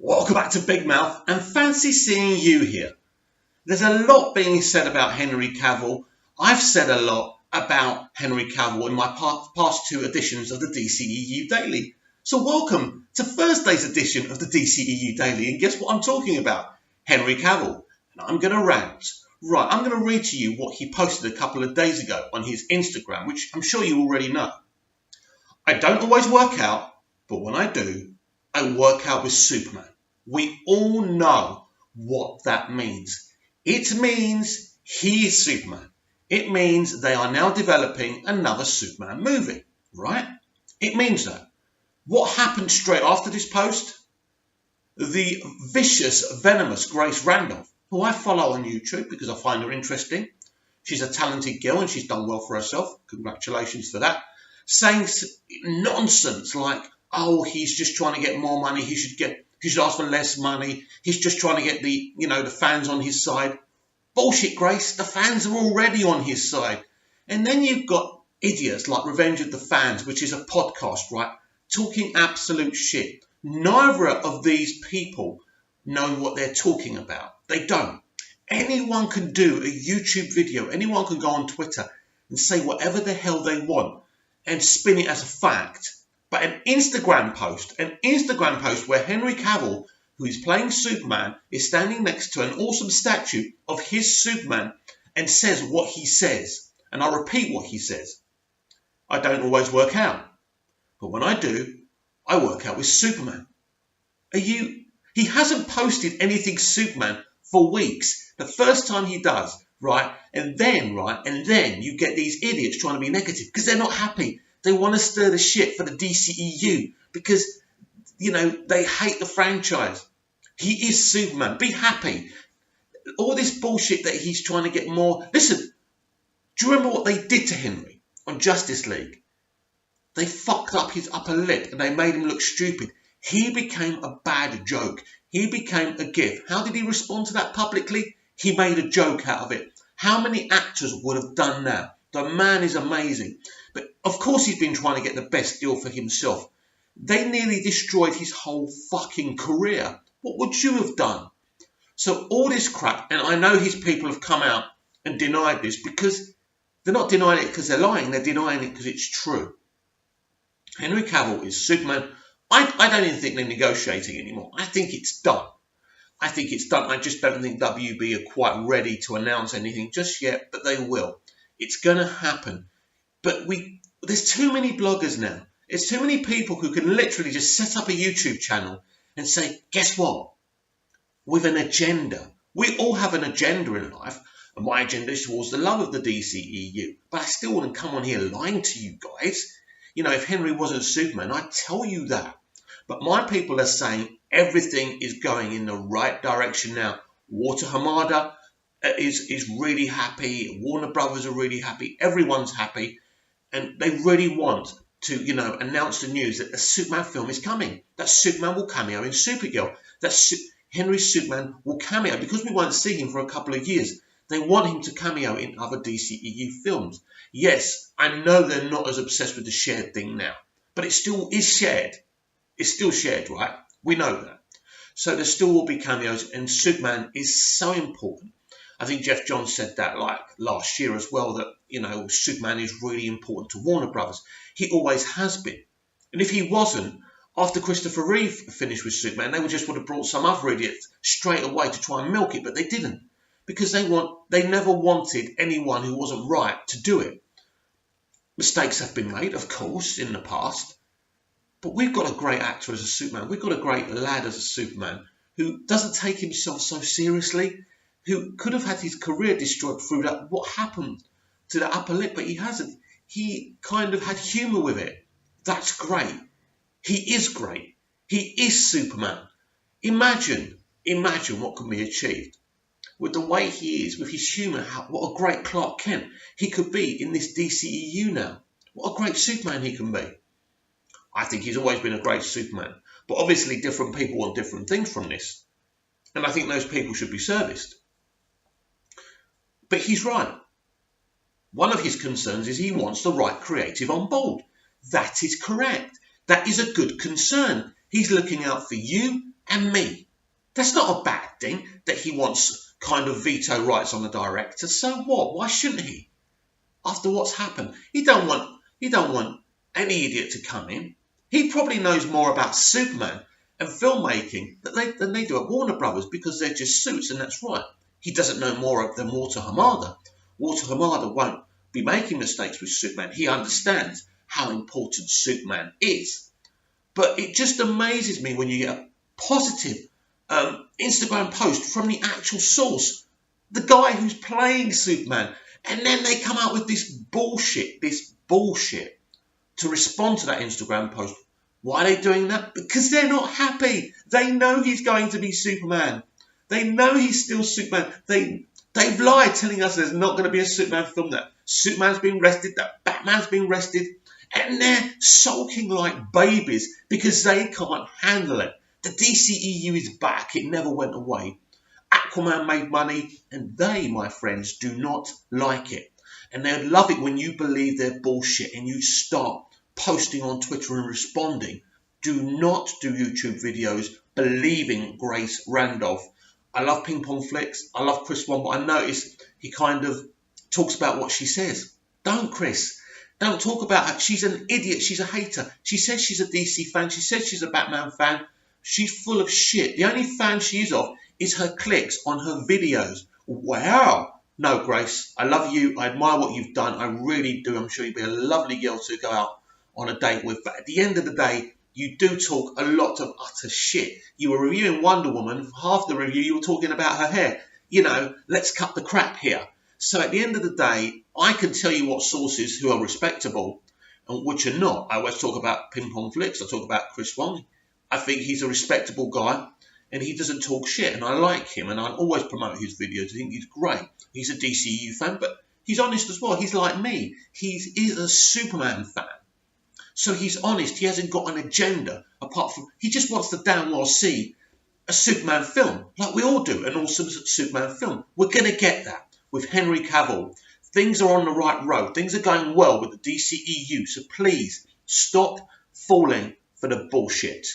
Welcome back to Big Mouth, and fancy seeing you here. There's a lot being said about Henry Cavill. I've said a lot about Henry Cavill in my past two editions of the DCEU Daily. So welcome to Thursday's edition of the DCEU Daily, and guess what I'm talking about? Henry Cavill. And I'm going to rant. Right, I'm going to read to you what he posted a couple of days ago on his Instagram, which I'm sure you already know. I don't always work out, but when I do, I work out with Superman. We all know what that means. It means he is Superman. It means they are now developing another Superman movie, right? It means that. What happened straight after this post? The vicious, venomous Grace Randolph, who I follow on YouTube because I find her interesting. She's a talented girl and she's done well for herself. Congratulations for that. Saying nonsense like, oh, he's just trying to get more money. He should ask for less money. He's just trying to get the fans on his side. Bullshit, Grace. The fans are already on his side. And then you've got idiots like Revenge of the Fans, which is a podcast, right? Talking absolute shit. Neither of these people know what they're talking about. They don't. Anyone can do a YouTube video. Anyone can go on Twitter and say whatever the hell they want and spin it as a fact. But an Instagram post where Henry Cavill, who is playing Superman, is standing next to an awesome statue of his Superman and says what he says. And I repeat what he says. I don't always work out. But when I do, I work out with Superman. He hasn't posted anything Superman for weeks. The first time he does, right? And then you get these idiots trying to be negative because they're not happy. They want to stir the shit for the DCEU because, they hate the franchise. He is Superman. Be happy. All this bullshit that he's trying to get more. Listen, do you remember what they did to Henry on Justice League? They fucked up his upper lip and they made him look stupid. He became a bad joke. He became a gif. How did he respond to that publicly? He made a joke out of it. How many actors would have done that? The man is amazing. But of course he's been trying to get the best deal for himself. They nearly destroyed his whole fucking career. What would you have done? So all this crap, and I know his people have come out and denied this because they're not denying it because they're lying. They're denying it because it's true. Henry Cavill is Superman. I don't even think they're negotiating anymore. I think it's done. I just don't think WB are quite ready to announce anything just yet, but they will. It's going to happen. But there's too many bloggers now. There's too many people who can literally just set up a YouTube channel and say, guess what? With an agenda. We all have an agenda in life. And my agenda is towards the love of the DCEU. But I still wouldn't come on here lying to you guys. If Henry wasn't Superman, I'd tell you that. But my people are saying everything is going in the right direction now. Walter Hamada is really happy. Warner Brothers are really happy. Everyone's happy. And they really want to, announce the news that a Superman film is coming. That Superman will cameo in Supergirl. That Henry Superman will cameo because we won't see him for a couple of years. They want him to cameo in other DCEU films. Yes, I know they're not as obsessed with the shared thing now. But it still is shared. It's still shared, right? We know that. So there still will be cameos. And Superman is so important. I think Jeff Johns said that like last year as well, that, Superman is really important to Warner Brothers. He always has been. And if he wasn't, after Christopher Reeve finished with Superman, they would have brought some other idiot straight away to try and milk it, but they didn't. Because they never wanted anyone who wasn't right to do it. Mistakes have been made, of course, in the past. But we've got a great actor as a Superman. We've got a great lad as a Superman who doesn't take himself so seriously, who could have had his career destroyed through that. What happened to the upper lip? But he hasn't. He kind of had humour with it. That's great. He is great. He is Superman. Imagine what can be achieved with the way he is, with his humour. What a great Clark Kent he could be in this DCEU now. What a great Superman he can be. I think he's always been a great Superman. But obviously different people want different things from this. And I think those people should be serviced. But he's right. One of his concerns is he wants the right creative on board. That is correct. That is a good concern. He's looking out for you and me. That's not a bad thing that he wants kind of veto rights on the director. So what? Why shouldn't he? After what's happened, he don't want any idiot to come in. He probably knows more about Superman and filmmaking than they do at Warner Brothers, because they're just suits, and that's right. He doesn't know more than Walter Hamada. Walter Hamada won't be making mistakes with Superman. He understands how important Superman is. But it just amazes me when you get a positive Instagram post from the actual source, the guy who's playing Superman, and then they come out with this bullshit to respond to that Instagram post. Why are they doing that? Because they're not happy. They know he's going to be Superman. They know he's still Superman. They've lied, telling us there's not going to be a Superman film, that Superman's been arrested, that Batman's been arrested, and they're sulking like babies because they can't handle it. The DCEU is back. It never went away. Aquaman made money, and they, my friends, do not like it. And they'd love it when you believe their bullshit and you start posting on Twitter and responding. Do not do YouTube videos believing Grace Randolph. I love Ping Pong Flicks. I love Chris One, but I notice he kind of talks about what she says. Don't, Chris. Don't talk about her. She's an idiot. She's a hater. She says she's a DC fan. She says she's a Batman fan. She's full of shit. The only fan she is of is her clicks on her videos. Wow. No, Grace, I love you. I admire what you've done. I really do. I'm sure you'd be a lovely girl to go out on a date with. But at the end of the day, you do talk a lot of utter shit. You were reviewing Wonder Woman. For half the review, you were talking about her hair. You know, let's cut the crap here. So at the end of the day, I can tell you what sources who are respectable and which are not. I always talk about Ping Pong Flicks. I talk about Chris Wong. I think he's a respectable guy, and he doesn't talk shit, and I like him, and I always promote his videos. I think he's great. He's a DCU fan, but he's honest as well. He's like me. He's a Superman fan. So he's honest. He hasn't got an agenda apart from he just wants to damn well see a Superman film, like we all do, an awesome Superman film. We're going to get that with Henry Cavill. Things are on the right road. Things are going well with the DCEU. So please stop falling for the bullshit.